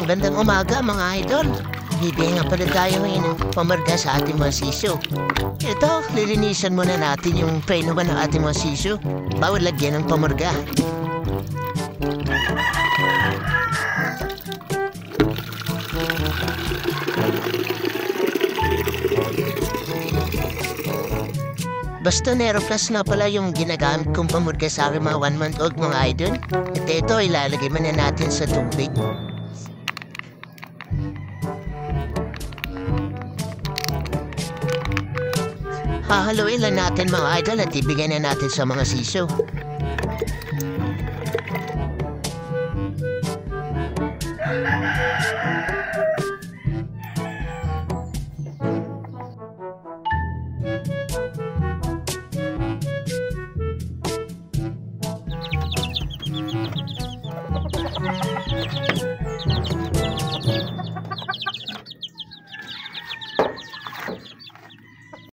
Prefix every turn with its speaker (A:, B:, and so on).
A: Magandang umaga mga idol. Bibigyan nga pala tayo ngayon ng pamarga sa ating mga sisyo. Ito, lilinisan muna natin yung preno ng ating mga sisyo. Bawal lagyan ng pamarga. Basta Neroplas na pala yung ginagamit kong pamurga sa aking mga 1-month-old mga idol. At ito, ilalagay muna natin sa tubig. Hahaluin lang natin mga idol at ibigay na natin sa mga sisyo.